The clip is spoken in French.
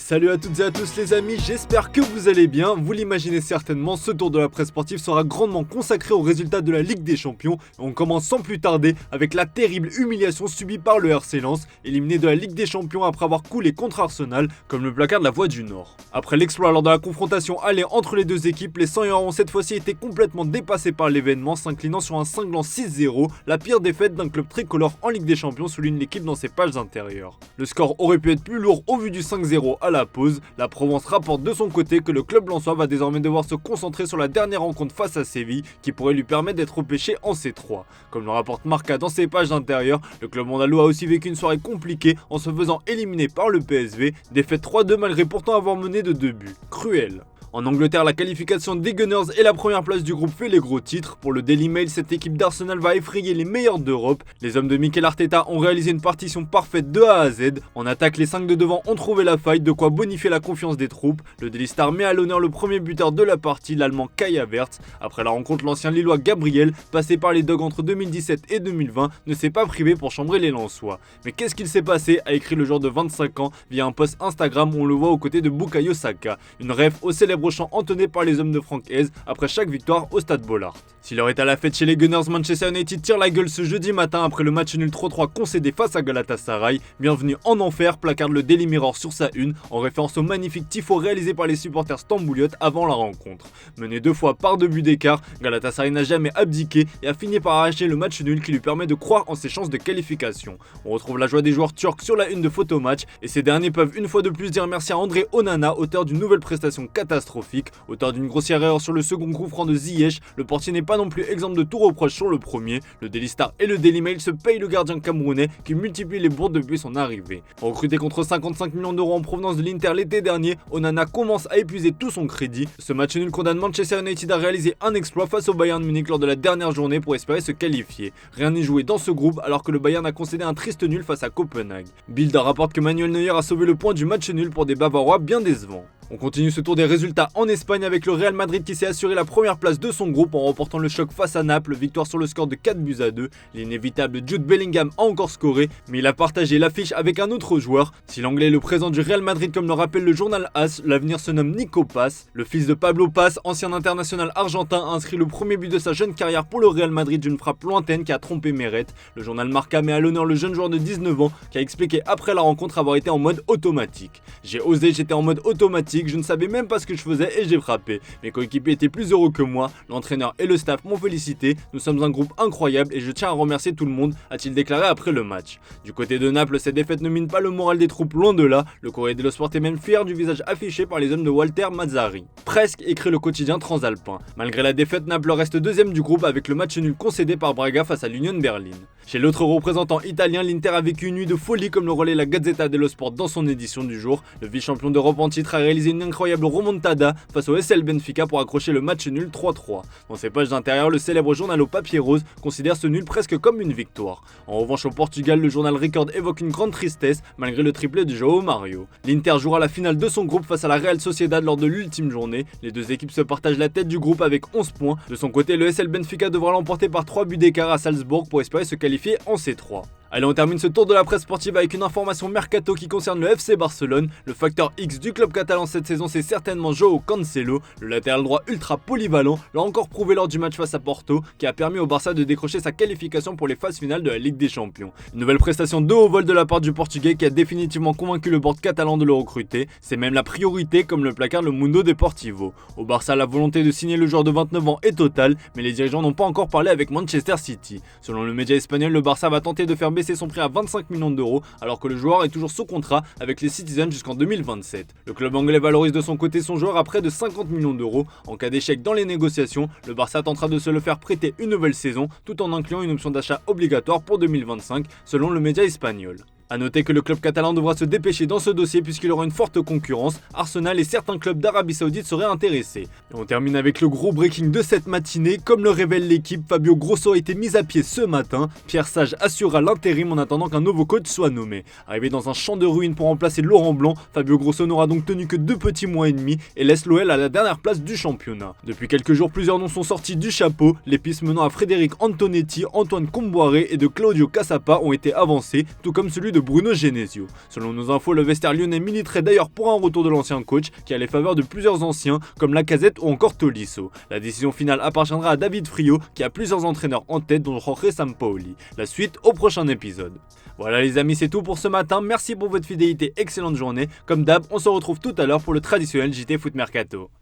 Salut à toutes et à tous les amis, j'espère que vous allez bien. Vous l'imaginez certainement, ce tour de la presse sportive sera grandement consacré aux résultats de la Ligue des Champions. Et on commence sans plus tarder avec la terrible humiliation subie par le RC Lens, éliminé de la Ligue des Champions après avoir coulé contre Arsenal, comme le placard de la Voix du Nord. Après l'exploit lors de la confrontation aller entre les deux équipes, les 101 ont cette fois-ci été complètement dépassés par l'événement, s'inclinant sur un cinglant 6-0, la pire défaite d'un club tricolore en Ligue des Champions, souligne l'équipe dans ses pages intérieures. Le score aurait pu être plus lourd au vu du 5-0 à la pause. La Provence rapporte de son côté que le club lensois va désormais devoir se concentrer sur la dernière rencontre face à Séville qui pourrait lui permettre d'être repêché en C3. Comme le rapporte Marca dans ses pages intérieures, le club andalou a aussi vécu une soirée compliquée en se faisant éliminer par le PSV, défaite 3-2 malgré pourtant avoir mené de 2 buts. Cruel. En Angleterre, la qualification des Gunners et la première place du groupe fait les gros titres. Pour le Daily Mail, cette équipe d'Arsenal va effrayer les meilleurs d'Europe. Les hommes de Mikel Arteta ont réalisé une partition parfaite de A à Z. En attaque, les 5 de devant ont trouvé la faille, de quoi bonifier la confiance des troupes. Le Daily Star met à l'honneur le premier buteur de la partie, l'allemand Kai Havertz. Après la rencontre, l'ancien Lillois Gabriel, passé par les Dogs entre 2017 et 2020, ne s'est pas privé pour chambrer les Lensois. Mais qu'est-ce qu'il s'est passé, a écrit le joueur de 25 ans via un post Instagram où on le voit aux côtés de Bukayo Saka. Une ref au célèbre chant entonné par les hommes de Frank Hez après chaque victoire au Stade Bollaert. S'il aurait été à la fête chez les Gunners, Manchester United tire la gueule ce jeudi matin après le match nul 3-3 concédé face à Galatasaray. Bienvenue en enfer, placarde le Daily Mirror sur sa une en référence au magnifique tifo réalisé par les supporters stambouliotes avant la rencontre. Mené 2 fois par 2 buts d'écart, Galatasaray n'a jamais abdiqué et a fini par arracher le match nul qui lui permet de croire en ses chances de qualification. On retrouve la joie des joueurs turcs sur la une de Photomatch et ces derniers peuvent une fois de plus dire merci à André Onana, auteur d'une nouvelle prestation catastrophique. Auteur d'une grossière erreur sur le second coup franc de Ziyech, le portier n'est pas non plus exempt de tout reproche sur le premier. Le Daily Star et le Daily Mail se payent le gardien camerounais qui multiplie les bourdes depuis son arrivée. Recruté contre 55 millions d'euros en provenance de l'Inter l'été dernier, Onana commence à épuiser tout son crédit. Ce match nul condamne Manchester United à réaliser un exploit face au Bayern Munich lors de la dernière journée pour espérer se qualifier. Rien n'est joué dans ce groupe alors que le Bayern a concédé un triste nul face à Copenhague. Bild rapporte que Manuel Neuer a sauvé le point du match nul pour des Bavarois bien décevants. On continue ce tour des résultats en Espagne avec le Real Madrid qui s'est assuré la première place de son groupe en remportant le choc face à Naples, victoire sur le score de 4-2. L'inévitable Jude Bellingham a encore scoré, mais il a partagé l'affiche avec un autre joueur. Si l'anglais est le présent du Real Madrid comme le rappelle le journal AS, l'avenir se nomme Nico Paz. Le fils de Pablo Paz, ancien international argentin, a inscrit le premier but de sa jeune carrière pour le Real Madrid d'une frappe lointaine qui a trompé Meret. Le journal Marca met à l'honneur le jeune joueur de 19 ans qui a expliqué après la rencontre avoir été en mode automatique. J'ai osé, j'étais en mode automatique. Je ne savais même pas ce que je faisais et j'ai frappé. Mes coéquipiers étaient plus heureux que moi, l'entraîneur et le staff m'ont félicité, nous sommes un groupe incroyable et je tiens à remercier tout le monde, a-t-il déclaré après le match. Du côté de Naples, cette défaite ne mine pas le moral des troupes, loin de là, le Corriere dello Sport est même fier du visage affiché par les hommes de Walter Mazzarri. Presque, écrit le quotidien transalpin. Malgré la défaite, Naples reste deuxième du groupe avec le match nul concédé par Braga face à l'Union Berlin. Chez l'autre représentant italien, l'Inter a vécu une nuit de folie comme le relaie la Gazzetta dello Sport dans son édition du jour. Le vice-champion d'Europe en titre a réalisé une incroyable remontada face au SL Benfica pour accrocher le match nul 3-3. Dans ses pages d'intérieur, le célèbre journal au papier rose considère ce nul presque comme une victoire. En revanche, au Portugal, le journal Record évoque une grande tristesse malgré le triplé de João Mario. L'Inter jouera la finale de son groupe face à la Real Sociedad lors de l'ultime journée. Les deux équipes se partagent la tête du groupe avec 11 points. De son côté, le SL Benfica devra l'emporter par 3 buts d'écart à Salzbourg pour espérer se qualifier en C3. Allez, on termine ce tour de la presse sportive avec une information mercato qui concerne le FC Barcelone. Le facteur X du club catalan cette saison, c'est certainement João Cancelo. Le latéral droit ultra polyvalent l'a encore prouvé lors du match face à Porto, qui a permis au Barça de décrocher sa qualification pour les phases finales de la Ligue des Champions. Une nouvelle prestation de haut vol de la part du Portugais qui a définitivement convaincu le board catalan de le recruter. C'est même la priorité comme le placarde le Mundo Deportivo. Au Barça, la volonté de signer le joueur de 29 ans est totale, mais les dirigeants n'ont pas encore parlé avec Manchester City. Selon le média espagnol, le Barça va tenter de faire baisser son prix à 25 millions d'euros alors que le joueur est toujours sous contrat avec les Citizens jusqu'en 2027. Le club anglais valorise de son côté son joueur à près de 50 millions d'euros. En cas d'échec dans les négociations, le Barça tentera de se le faire prêter une nouvelle saison tout en incluant une option d'achat obligatoire pour 2025 selon le média espagnol. A noter que le club catalan devra se dépêcher dans ce dossier puisqu'il aura une forte concurrence. Arsenal et certains clubs d'Arabie Saoudite seraient intéressés. Et on termine avec le gros breaking de cette matinée. Comme le révèle l'équipe, Fabio Grosso a été mis à pied ce matin. Pierre Sage assurera l'intérim en attendant qu'un nouveau coach soit nommé. Arrivé dans un champ de ruines pour remplacer Laurent Blanc, Fabio Grosso n'aura donc tenu que 2 petits mois et demi et laisse l'OL à la dernière place du championnat. Depuis quelques jours, plusieurs noms sont sortis du chapeau. Les pistes menant à Frédéric Antonetti, Antoine Comboiré et de Claudio Cassapa ont été avancées, tout comme celui de de Bruno Genesio. Selon nos infos, le vestiaire lyonnais militerait d'ailleurs pour un retour de l'ancien coach qui a les faveurs de plusieurs anciens comme Lacazette ou encore Tolisso. La décision finale appartiendra à David Friot qui a plusieurs entraîneurs en tête dont Jorge Sampaoli. La suite au prochain épisode. Voilà les amis, c'est tout pour ce matin, merci pour votre fidélité, excellente journée. Comme d'hab, on se retrouve tout à l'heure pour le traditionnel JT Foot Mercato.